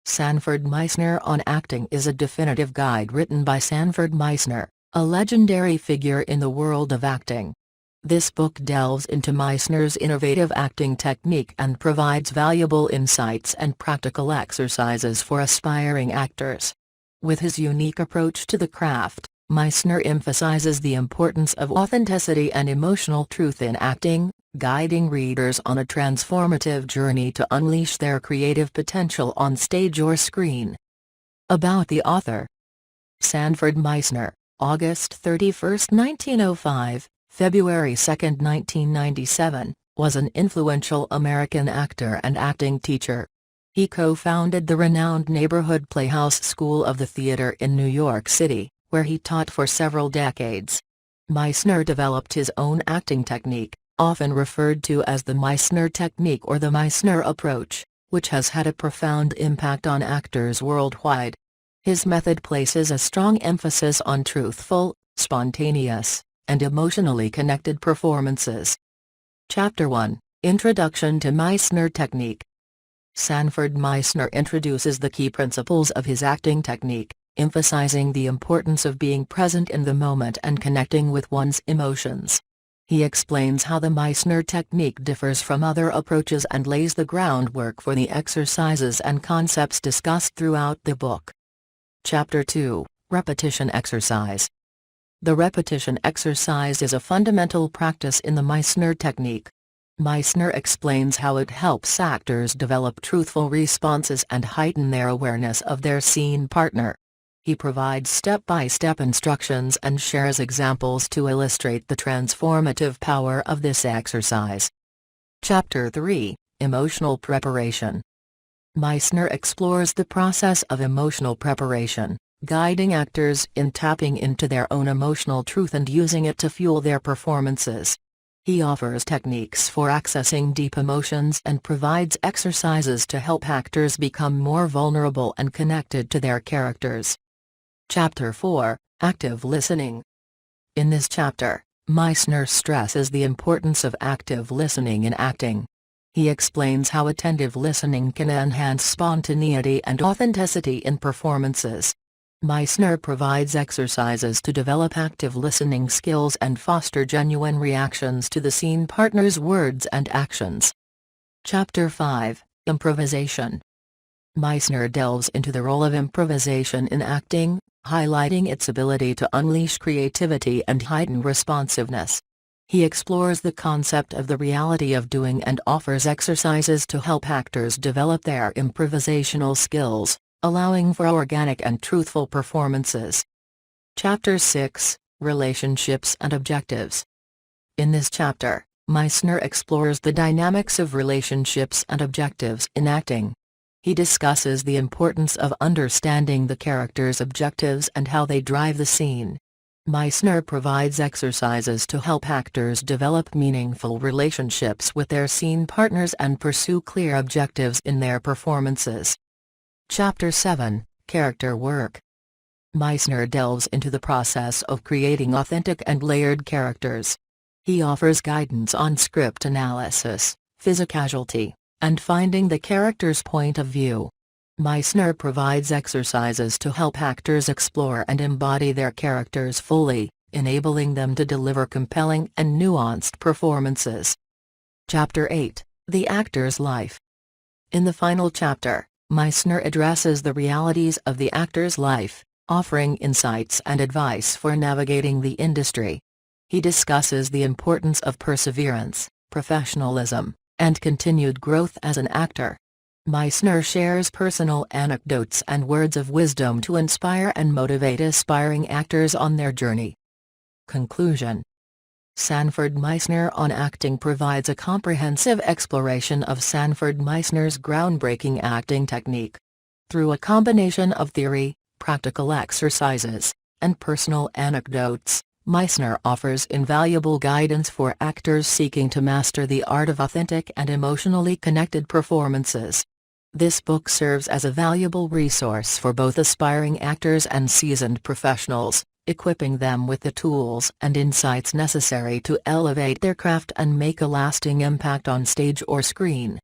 Sanford Meisner on Acting is a definitive guide written by Sanford Meisner, a legendary figure in the world of acting. This book delves into Meisner's innovative acting technique and provides valuable insights and practical exercises for aspiring actors. With his unique approach to the craft, Meisner emphasizes the importance of authenticity and emotional truth in acting, guiding readers on a transformative journey to unleash their creative potential on stage or screen. About the author: Sanford Meisner, August 31, 1905, February 2, 1997, was an influential American actor and acting teacher. He co-founded the renowned neighborhood Playhouse School of the Theater in New York City, where he taught for several decades. Meisner developed his own acting technique, often referred to as the Meisner technique or the Meisner approach, which has had a profound impact on actors worldwide. His method places a strong emphasis on truthful, spontaneous, and emotionally connected performances. Chapter 1, Introduction to Meisner Technique. Sanford Meisner introduces the key principles of his acting technique, emphasizing the importance of being present in the moment and connecting with one's emotions. He explains how the Meisner technique differs from other approaches and lays the groundwork for the exercises and concepts discussed throughout the book. Chapter 2, Repetition Exercise. The repetition exercise is a fundamental practice in the Meisner technique. Meisner explains how it helps actors develop truthful responses and heighten their awareness of their scene partner. He provides step-by-step instructions and shares examples to illustrate the transformative power of this exercise. Chapter 3, Emotional Preparation. Meisner explores the process of emotional preparation, guiding actors in tapping into their own emotional truth and using it to fuel their performances. He offers techniques for accessing deep emotions and provides exercises to help actors become more vulnerable and connected to their characters. Chapter 4, Active Listening. In this chapter, Meisner stresses the importance of active listening in acting. He explains how attentive listening can enhance spontaneity and authenticity in performances. Meisner provides exercises to develop active listening skills and foster genuine reactions to the scene partner's words and actions. Chapter 5, Improvisation. Meisner delves into the role of improvisation in acting, highlighting its ability to unleash creativity and heighten responsiveness. He explores the concept of the reality of doing and offers exercises to help actors develop their improvisational skills, allowing for organic and truthful performances. Chapter 6, Relationships and Objectives. In this chapter, Meisner explores the dynamics of relationships and objectives in acting. He discusses the importance of understanding the character's objectives and how they drive the scene. Meisner provides exercises to help actors develop meaningful relationships with their scene partners and pursue clear objectives in their performances. Chapter 7, Character Work. Meisner delves into the process of creating authentic and layered characters. He offers guidance on script analysis, physicality, and finding the character's point of view. Meisner provides exercises to help actors explore and embody their characters fully, enabling them to deliver compelling and nuanced performances. Chapter 8, The Actor's Life. In the final chapter, Meisner addresses the realities of the actor's life, offering insights and advice for navigating the industry. He discusses the importance of perseverance, professionalism, and continued growth as an actor. Meisner shares personal anecdotes and words of wisdom to inspire and motivate aspiring actors on their journey. Conclusion. Sanford Meisner on Acting provides a comprehensive exploration of Sanford Meisner's groundbreaking acting technique. Through a combination of theory, practical exercises, and personal anecdotes, Meisner offers invaluable guidance for actors seeking to master the art of authentic and emotionally connected performances. This book serves as a valuable resource for both aspiring actors and seasoned professionals, equipping them with the tools and insights necessary to elevate their craft and make a lasting impact on stage or screen.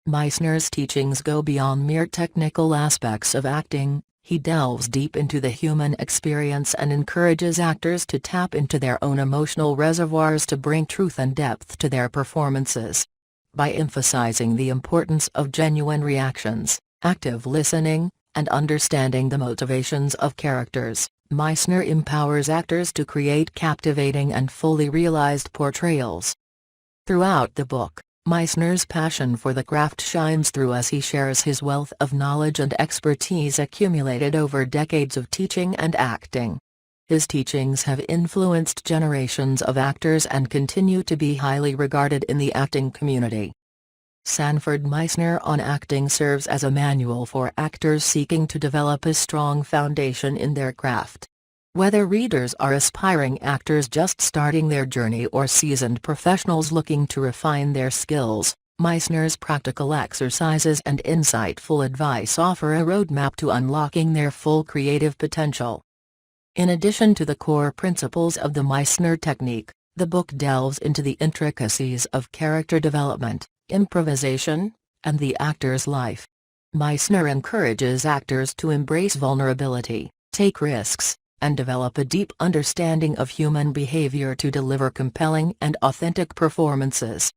Meisner's teachings go beyond mere technical aspects of acting. He delves deep into the human experience and encourages actors to tap into their own emotional reservoirs to bring truth and depth to their performances. By emphasizing the importance of genuine reactions, active listening, and understanding the motivations of characters, Meisner empowers actors to create captivating and fully realized portrayals. Throughout the book, Meisner's passion for the craft shines through as he shares his wealth of knowledge and expertise accumulated over decades of teaching and acting. His teachings have influenced generations of actors and continue to be highly regarded in the acting community. Sanford Meisner on Acting serves as a manual for actors seeking to develop a strong foundation in their craft. Whether readers are aspiring actors just starting their journey or seasoned professionals looking to refine their skills, Meisner's practical exercises and insightful advice offer a roadmap to unlocking their full creative potential. In addition to the core principles of the Meisner technique, the book delves into the intricacies of character development, improvisation, and the actor's life. Meisner encourages actors to embrace vulnerability, take risks, and develop a deep understanding of human behavior to deliver compelling and authentic performances.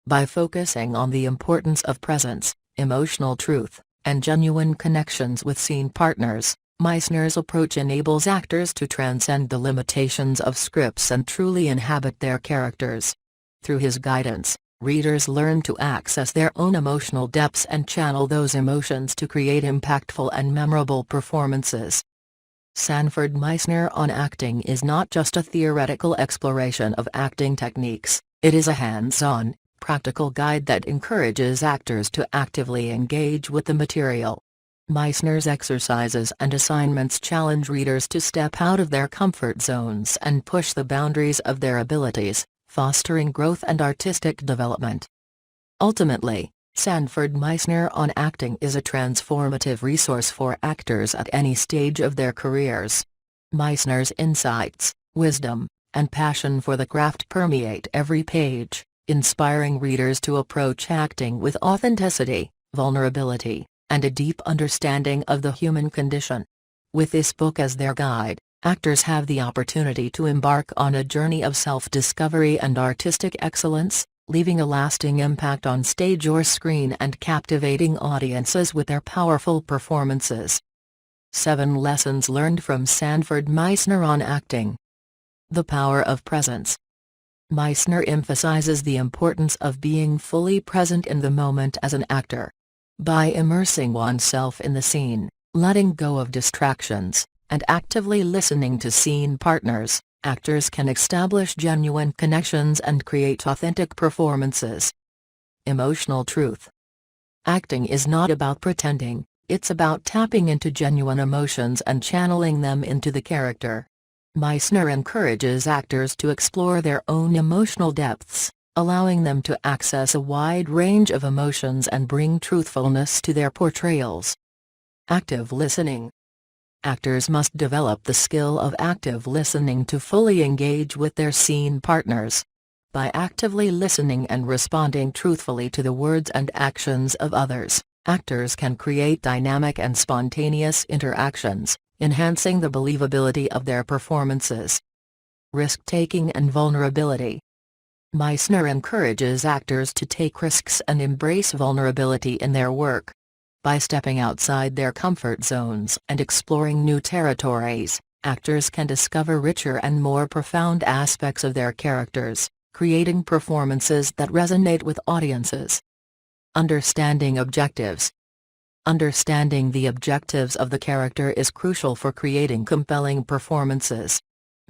By focusing on the importance of presence, emotional truth, and genuine connections with scene partners, Meisner's approach enables actors to transcend the limitations of scripts and truly inhabit their characters. Through his guidance, readers learn to access their own emotional depths and channel those emotions to create impactful and memorable performances. Sanford Meisner on Acting is not just a theoretical exploration of acting techniques, it is a hands-on, practical guide that encourages actors to actively engage with the material. Meisner's exercises and assignments challenge readers to step out of their comfort zones and push the boundaries of their abilities, fostering growth and artistic development. Ultimately, Sanford Meisner on Acting is a transformative resource for actors at any stage of their careers. Meisner's insights, wisdom, and passion for the craft permeate every page, inspiring readers to approach acting with authenticity, vulnerability, and a deep understanding of the human condition. With this book as their guide, actors have the opportunity to embark on a journey of self-discovery and artistic excellence, leaving a lasting impact on stage or screen and captivating audiences with their powerful performances. 7 Lessons Learned from Sanford Meisner on Acting. The Power of Presence. Meisner emphasizes the importance of being fully present in the moment as an actor. By immersing oneself in the scene, letting go of distractions, and actively listening to scene partners, actors can establish genuine connections and create authentic performances. Emotional truth. Acting is not about pretending, it's about tapping into genuine emotions and channeling them into the character. Meisner encourages actors to explore their own emotional depths, allowing them to access a wide range of emotions and bring truthfulness to their portrayals. Active listening. Actors must develop the skill of active listening to fully engage with their scene partners. By actively listening and responding truthfully to the words and actions of others, actors can create dynamic and spontaneous interactions, enhancing the believability of their performances. Risk-taking and vulnerability. Meisner encourages actors to take risks and embrace vulnerability in their work. By stepping outside their comfort zones and exploring new territories, actors can discover richer and more profound aspects of their characters, creating performances that resonate with audiences. Understanding objectives. Understanding the objectives of the character is crucial for creating compelling performances.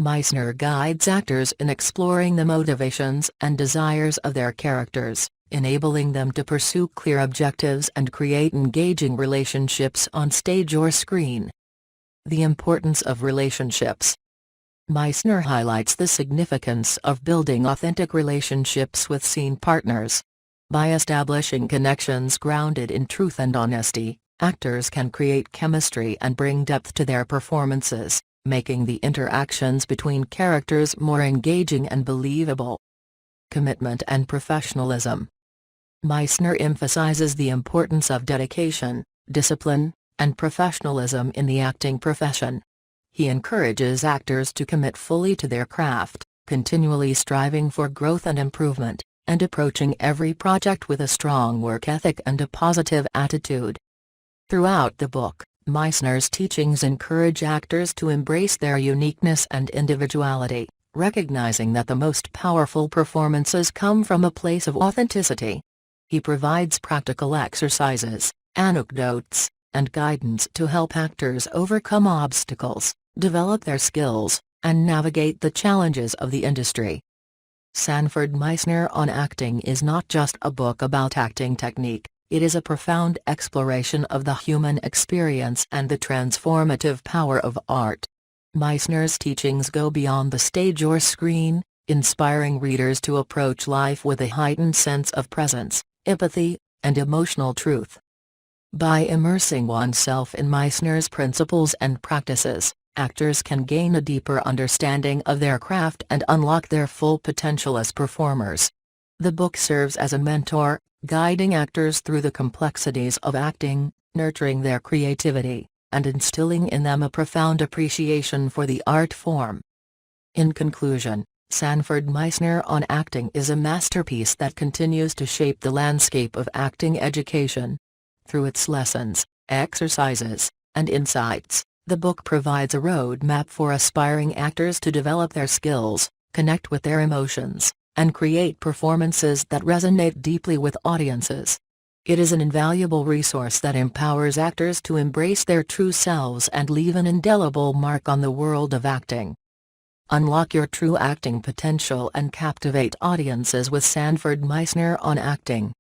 Meisner guides actors in exploring the motivations and desires of their characters, enabling them to pursue clear objectives and create engaging relationships on stage or screen. The importance of relationships. Meisner highlights the significance of building authentic relationships with scene partners. By establishing connections grounded in truth and honesty, actors can create chemistry and bring depth to their performances, making the interactions between characters more engaging and believable. Commitment and professionalism. Meisner emphasizes the importance of dedication, discipline, and professionalism in the acting profession. He encourages actors to commit fully to their craft, continually striving for growth and improvement, and approaching every project with a strong work ethic and a positive attitude. Throughout the book, Meisner's teachings encourage actors to embrace their uniqueness and individuality, recognizing that the most powerful performances come from a place of authenticity. He provides practical exercises, anecdotes, and guidance to help actors overcome obstacles, develop their skills, and navigate the challenges of the industry. Sanford Meisner on Acting is not just a book about acting technique, it is a profound exploration of the human experience and the transformative power of art. Meisner's teachings go beyond the stage or screen, inspiring readers to approach life with a heightened sense of presence, empathy, and emotional truth. By immersing oneself in Meisner's principles and practices, actors can gain a deeper understanding of their craft and unlock their full potential as performers. The book serves as a mentor, guiding actors through the complexities of acting, nurturing their creativity, and instilling in them a profound appreciation for the art form. In conclusion, Sanford Meisner on Acting is a masterpiece that continues to shape the landscape of acting education. Through its lessons, exercises, and insights, the book provides a roadmap for aspiring actors to develop their skills, connect with their emotions, and create performances that resonate deeply with audiences. It is an invaluable resource that empowers actors to embrace their true selves and leave an indelible mark on the world of acting. Unlock your true acting potential and captivate audiences with Sanford Meisner on Acting.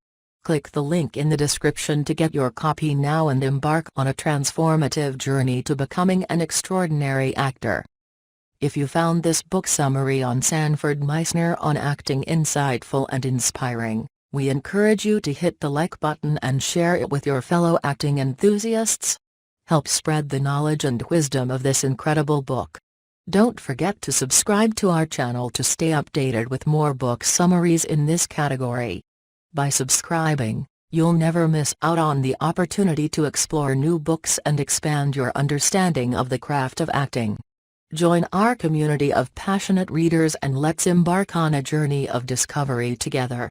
Click the link in the description to get your copy now and embark on a transformative journey to becoming an extraordinary actor. If you found this book summary on Sanford Meisner on Acting insightful and inspiring, we encourage you to hit the like button and share it with your fellow acting enthusiasts. Help spread the knowledge and wisdom of this incredible book. Don't forget to subscribe to our channel to stay updated with more book summaries in this category. By subscribing, you'll never miss out on the opportunity to explore new books and expand your understanding of the craft of acting. Join our community of passionate readers and let's embark on a journey of discovery together.